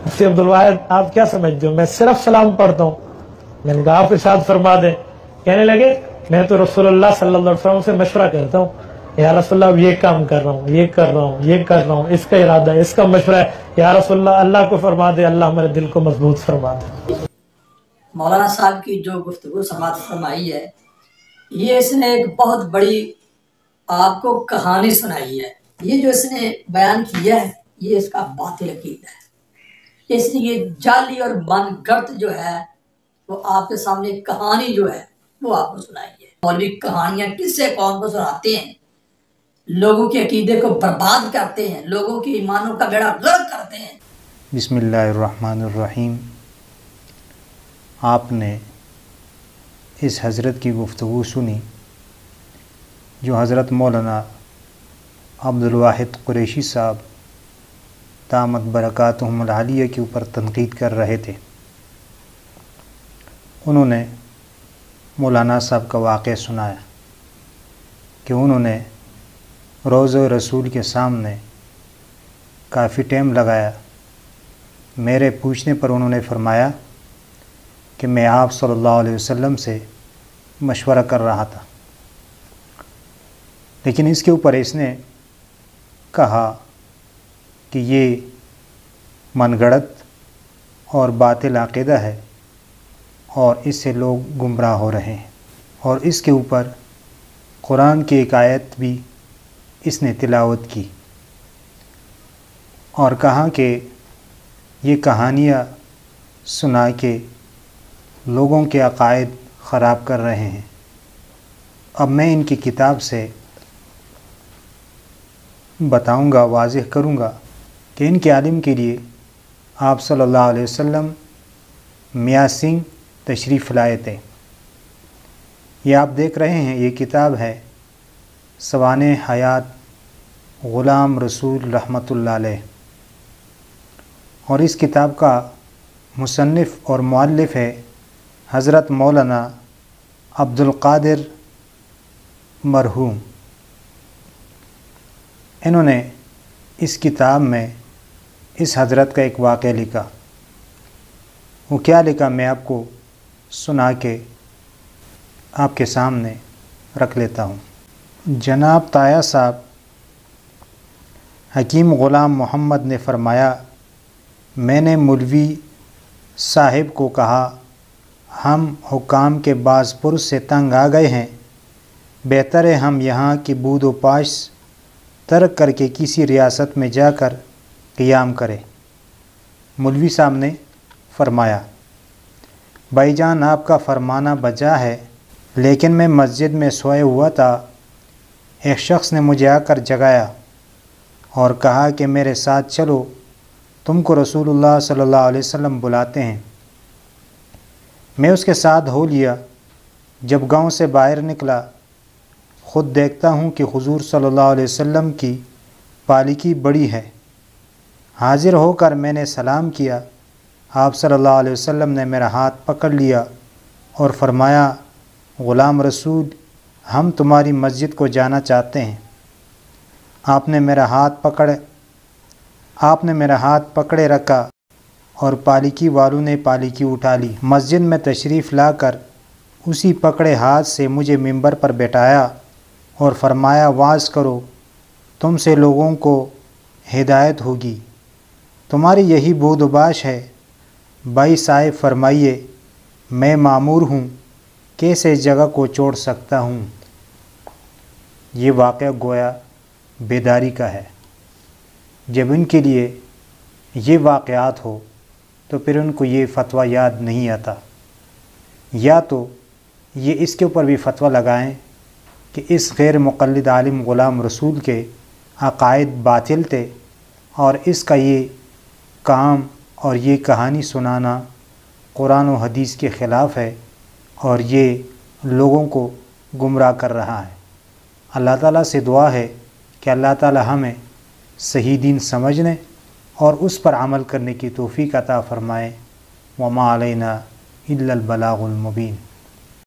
मुफ्ती अब्दुल वाहिद आप क्या समझते हो, मैं सिर्फ सलाम पढ़ता हूँ? मैंने कहा आप इरशाद फरमा दें। कहने लगे मैं तो रसूलुल्लाह सल्लल्लाहु अलैहि वसल्लम से मशवरा करता हूँ, या रसूलुल्लाह अब ये काम कर रहा हूँ, ये कर रहा हूँ, ये कर रहा हूँ, इसका इरादा है, इसका मशवरा है, या रसूलुल्लाह अल्लाह को फरमा दे, अल्लाह हमारे दिल को मजबूत फरमा दे। मौलाना साहब की जो गुफ्तगू समाअत फरमाई है, ये इसने एक बहुत बड़ी आपको कहानी सुनाई है। ये जो इसने बयान किया है ये इसका बातिल अकीदा है। इसने ये जाली और मनगढ़ंत जो है वो आपके सामने कहानी जो है वो आपको सुनाई है। मौलवी कहानियां किससे कौन को सुनाते हैं, लोगों के अकीदे को बर्बाद करते हैं, लोगों के ईमानों का बेड़ा गर्क करते हैं। बिस्मिल्लाहिर्रहमानिर्रहीम। आपने इस हज़रत की गुफ्तगू सुनी जो हज़रत मौलाना अब्दुल वाहिद कुरैशी साहब दामत बरकातुहुमुल आलिया के ऊपर तनकीद कर रहे थे। उन्होंने मौलाना साहब का वाक़या सुनाया कि उन्होंने रोज़े रसूल के सामने काफ़ी टाइम लगाया। मेरे पूछने पर उन्होंने फरमाया कि मैं आप सल्लल्लाहु अलैहि वसल्लम से मशवरा कर रहा था, लेकिन इसके ऊपर इसने कहा कि ये मनगढ़ंत और बातिल अक़ीदा है और इससे लोग गुमराह हो रहे हैं। और इसके ऊपर कुरान की एक आयत भी इसने तिलावत की और कहा कि ये कहानियाँ सुना के लोगों के अक़ायद ख़राब कर रहे हैं। अब मैं इनकी किताब से बताऊंगा, वाज़ेह करूंगा कि इनके आलिम के लिए आप सल्लल्लाहु अलैहि वसल्लम मियाँ सिंह तशरीफ़ लाए थे। ये आप देख रहे हैं, ये किताब है सवाने हयात ग़ुलाम रसूल रहमतुल्लाह अलैह, और इस किताब का मुसन्निफ़ और मुअल्लिफ़ है हज़रत मौलाना अब्दुल क़ादिर मरहूम। इन्होंने इस किताब में इस हज़रत का एक वाक़या लिखा। वो क्या लिखा मैं आपको सुना के आपके सामने रख लेता हूँ। जनाब ताया साहब हकीम ग़ुलाम मोहम्मद ने फ़रमाया, मैंने मौलवी साहिब को कहा, हम हुकाम के बाज़ पुरुष से तंग आ गए हैं, बेहतर है हम यहाँ की बूद व पाश तर्क करके किसी रियासत में जाकर क़ियाम करें। मौलवी साहब ने फ़रमाया, भाईजान आपका फ़रमाना बजा है, लेकिन मैं मस्जिद में सोया हुआ था, एक शख्स ने मुझे आकर जगाया और कहा कि मेरे साथ चलो, तुमको रसूलुल्लाह सल्लल्लाहु अलैहि वसल्लम बुलाते हैं। मैं उसके साथ हो लिया। जब गांव से बाहर निकला, ख़ुद देखता हूँ कि हुज़ूर सल्लल्लाहु अलैहि वसल्लम की पालकी बड़ी है। हाज़िर होकर मैंने सलाम किया। आप सल्लल्लाहु अलैहि वसल्लम ने मेरा हाथ पकड़ लिया और फ़रमाया, ग़ुलाम रसूल, हम तुम्हारी मस्जिद को जाना चाहते हैं। आपने मेरा हाथ पकड़े रखा और पालकी वालों ने पालकी उठा ली। मस्जिद में तशरीफ़ लाकर उसी पकड़े हाथ से मुझे मिंबर पर बैठाया और फ़रमाया, वाज़ करो, तुमसे लोगों को हिदायत होगी, तुम्हारी यही बूदबाश है। भाई साहिब फ़रमाइए, मैं मामूर हूँ, कैसे इस जगह को छोड़ सकता हूँ। ये वाक़या गोया बेदारी का है। जब इनके लिए ये वाक़यात हो तो फिर उनको ये फ़तवा याद नहीं आता, या तो ये इसके ऊपर भी फ़तवा लगाएं कि इस गैर मुक़ल्लिद आलिम ग़ुलाम रसूल के अक़ायद बातिल थे और इसका ये काम और ये कहानी सुनाना कुरान और हदीस के ख़िलाफ़ है और ये लोगों को गुमराह कर रहा है। अल्लाह ताला से दुआ है कि अल्लाह ताला हमें सही दीन समझने और उस पर अमल करने की तौफ़ीक़ अता फ़रमाए। वमा अलैना इल्लल बलागुल मुबीन।